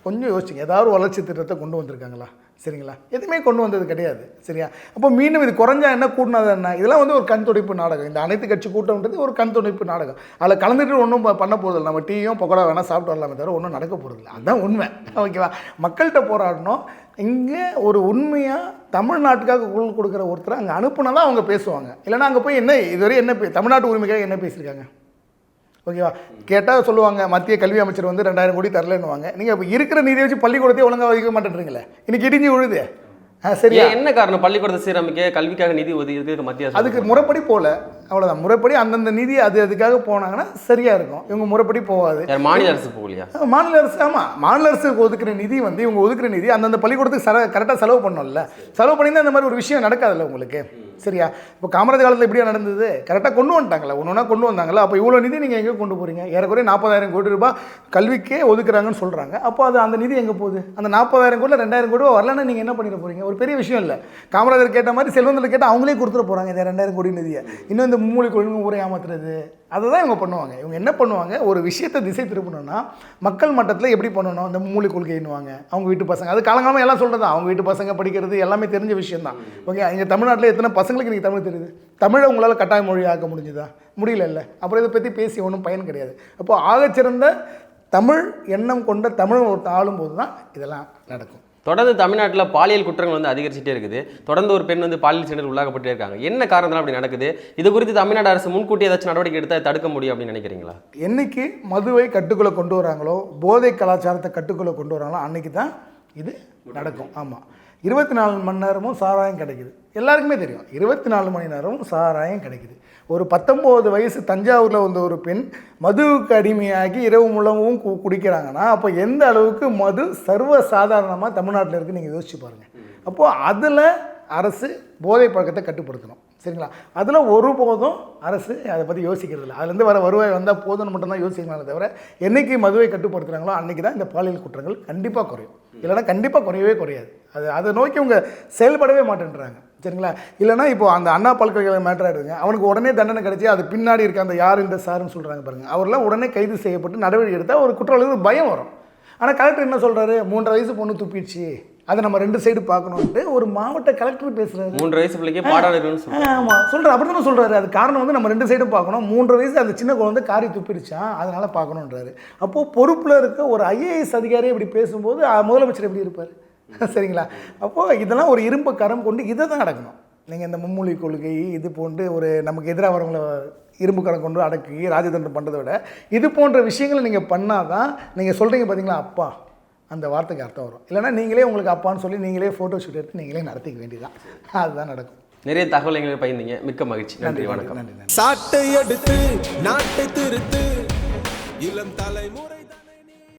கொஞ்சம் யோசிச்சுங்க. ஏதாவது வளர்ச்சி திட்டத்தை கொண்டு வந்திருக்காங்களா? சரிங்களா? எதுவுமே கொண்டு வந்தது கிடையாது. சரியா? அப்போ மீண்டும் இது குறைஞ்சா என்ன, கூட்டினது என்ன? இதெல்லாம் வந்து ஒரு கண் துடைப்பு நாடகம். இந்த அனைத்து கட்சி கூட்டம்ன்றது ஒரு கண் துடைப்பு நாடகம். அதில் கலந்துட்டு ஒன்றும் பண்ண போகிறதில்ல. நம்ம டீயும் பக்கோடா வேணால் சாப்பிட்டு வரலாமே தவிர ஒன்றும் நடக்க போகிறதில்ல. அதுதான் உண்மை. ஓகேவா? மக்கள்கிட்ட போராடணும். இங்கே ஒரு உண்மையாக தமிழ்நாட்டுக்காக குரல் கொடுக்குற ஒருத்தரை அங்கே அனுப்புனா தான் அவங்க பேசுவாங்க. இல்லைனா அங்கே போய் என்ன இதுவரை என்ன தமிழ்நாட்டு உரிமைக்காக என்ன பேசியிருக்காங்க? ஓகேவா? கேட்டால் சொல்லுவாங்க மத்திய கல்வி அமைச்சர் வந்து 2000 கோடி தரலன்னுவாங்க. நீங்கள் இப்போ இருக்கிற நிதியை வச்சு பள்ளிக்கூடத்தையே ஒழுங்காக வைக்க மாட்டேன்றீங்களே. இன்றைக்கி இடிஞ்சு விழுது. சரியா? என்ன காரணம்? பள்ளிக்கூடத்தை சீரமைக்க கல்விக்காக நிதி ஒதுக்கி மத்திய அதுக்கு முறைப்படி போகல, அவ்வளோதான். முறைப்படி அந்தந்த நிதி அதுக்காக போனாங்கன்னா சரியாக இருக்கும். இவங்க முறைப்படி போகாது. மாநில அரசு போகலையா? மாநில அரசு, ஆமாம், மாநில அரசுக்கு ஒதுக்குற நிதி வந்து இவங்க ஒதுக்குற நிதி அந்தந்த பள்ளிக்கூடத்துக்கு கரெக்டாக செலவு பண்ணணும்ல. செலவு பண்ணியிருந்தால் இந்த மாதிரி ஒரு விஷயம் நடக்காதுல்ல உங்களுக்கு. சரியா? இப்போ காமராஜ் காலத்தில் எப்படியா நடந்தது? கரெக்டாக கொண்டு வந்துட்டாங்களா? ஒன்று கொண்டு வந்தாங்களா? அப்போ இவ்வளோ நிதி நீங்கள் எங்கே கொண்டு போகிறீங்க? ஏறக்குறைய 40,000 கோடி ரூபாய் கல்விக்கே ஒதுக்குறாங்கன்னு சொல்கிறாங்க. அப்போ அது அந்த நிதி எங்கே போகுது? அந்த 40,000 கோடியில் 2,000 கோடி வரலன்னா நீங்கள் என்ன பண்ணிட போகிறீங்க? ஒரு பெரிய விஷயம் இல்லை. காமராஜர் கேட்ட மாதிரி செல்வந்தில் கேட்டால் அவங்களே கொடுத்துட போகிறாங்க இந்த 2000 கோடி நிதியை. இன்னும் இந்த மும்மொழி கொள்கை ஊரை ஏமாத்துறது, அதை தான் இவங்க பண்ணுவாங்க. இவங்க என்ன பண்ணுவாங்க? ஒரு விஷயத்தை திசை திருப்பணும்னா மக்கள் மட்டத்தில் எப்படி பண்ணணும்? இந்த மும்மொழி கொள்கைன்னுவாங்க. அவங்க வீட்டு பசங்க, அது காலங்காலமாக எல்லாம் சொல்கிறது தான். அவங்க வீட்டு பசங்க படிக்கிறது எல்லாமே தெரிஞ்ச விஷயம் தான். ஓகே, இங்கே தமிழ்நாட்டில் எத்தனை பசங்களுக்கு இன்றைக்கி தமிழ் தெரியுது? தமிழை உங்களால் கட்டாய மொழி ஆக்க முடிஞ்சுதா? முடியல. அப்புறம் இதை பற்றி பேசி ஒன்றும் பயன் கிடையாது. அப்போது ஆகச்சிறந்த தமிழ் எண்ணம் கொண்ட தமிழ் ஒருத்தர் ஆளும்போது தான் இதெல்லாம் நடக்கும். தொடர்ந்து தமிழ்நாட்டில் பாலியல் குற்றங்கள் வந்து அதிகரிச்சுட்டே இருக்குது. தொடர்ந்து ஒரு பெண் வந்து பாலியல் சீண்டல் உள்ளாக்கப்பட்டே இருக்காங்க. என்ன காரணத்தால் அப்படி நடக்குது? இது குறித்து தமிழ்நாடு அரசு முன்கூட்டி ஏதாச்சும் நடவடிக்கை எடுத்தால் தடுக்க முடியும் அப்படின்னு நினைக்கிறீங்களா? என்னைக்கு மதுவை கட்டுக்குள்ளே கொண்டு வராங்களோ, போதை கலாச்சாரத்தை கட்டுக்குள்ளே கொண்டு வராங்களோ அன்றைக்கி தான் இது நடக்கும். ஆமாம், 24 மணி நேரமும் சாராயம் கிடைக்குது. எல்லாருக்குமே தெரியும் 24 மணி நேரமும் சாராயம் கிடைக்குது. ஒரு 19 வயசு தஞ்சாவூரில் வந்த ஒரு பெண் மதுவுக்கு அடிமையாகி இரவு முழுவதும் குடிக்கிறாங்கன்னா அப்போ எந்த அளவுக்கு மது சர்வ சாதாரணமாக தமிழ்நாட்டில் இருக்குன்னு நீங்கள் யோசிச்சு பாருங்கள். அப்போது அதில் அரசு போதை பழக்கத்தை கட்டுப்படுத்தணும். சரிங்களா? அதில் ஒருபோதும் அரசு அதை பற்றி யோசிக்கிறது இல்லை. அதுலேருந்து வர வருவாய் வந்தால் போதும்னு மட்டும்தான் யோசிக்கலாமே தவிர என்றைக்கு மதுவை கட்டுப்படுத்துகிறாங்களோ அன்றைக்கி தான் இந்த பாலியல் குற்றங்கள் கண்டிப்பாக குறையும். இல்லைனா கண்டிப்பாக குறையவே குறையாது. அதை நோக்கி அவங்க செயல்படவே மாட்டேன்றாங்க. சரிங்களா? இல்லைனா இப்போது அந்த அண்ணா பல்கலைக்கழக மேட்டர் ஆகிடுங்க, அவனுக்கு உடனே தண்டனை கிடைச்சி அது பின்னாடி இருக்க அந்த யார் இந்த சாருன்னு சொல்கிறாங்க பாருங்கள், அவரெல்லாம் உடனே கைது செய்யப்பட்டு நடவடிக்கை எடுத்தால் ஒரு குற்றவாளிகளுக்கு பயம் வரும். ஆனால் கலெக்டர் என்ன சொல்கிறாரு? 3.5 வயசு பொண்ணு துப்பிடுச்சு, அதை நம்ம 2 சைடு பார்க்கணுன்ட்டு ஒரு மாவட்ட கலெக்டர் பேசுகிறாரு. 3 வயசு பிள்ளைக்கு பாடம் சொல்கிறார். ஆமாம் சொல்கிறார், அப்படி தானே சொல்கிறாரு. அது காரணம் வந்து நம்ம 2 சைடும் பார்க்கணும். 3.5 வயசு அந்த சின்ன குழந்தை காரி துப்பிடுச்சான், அதனால் பார்க்கணுன்றாரு. அப்போது பொறுப்பில் இருக்க ஒரு IAS அதிகாரி இப்படி பேசும்போது முதலமைச்சர் எப்படி இருப்பார்? சரிங்களா? அப்போது இதெல்லாம் ஒரு இரும்பு கரம் கொண்டு இதை தான் அடக்கணும். நீங்கள் இந்த மும்மொழி கொள்கை இது போன்று ஒரு நமக்கு எதிராக வரவங்களை இரும்பு கரம் கொண்டு அடக்கி ராஜதந்திரம் பண்ணுறதை விட இது போன்ற விஷயங்களை நீங்கள் பண்ணால் தான் நீங்கள் சொல்கிறீங்க பார்த்தீங்களா அப்பா, அந்த வார்த்தைக்கு அர்த்தம் வரும். இல்லைனா நீங்களே உங்களுக்கு அப்பான்னு சொல்லி நீங்களே ஃபோட்டோ ஷூட் எடுத்து நீங்களே நடத்திக்க வேண்டியதான். அதுதான் நடக்கும். நிறைய தகவல் எங்களுக்கு பகிர்ந்தீங்க. மிக்க மகிழ்ச்சி. நன்றி, வணக்கம். சாட்டை எடுத்து நாட்டை திருத்து இளம் தலைமுறை.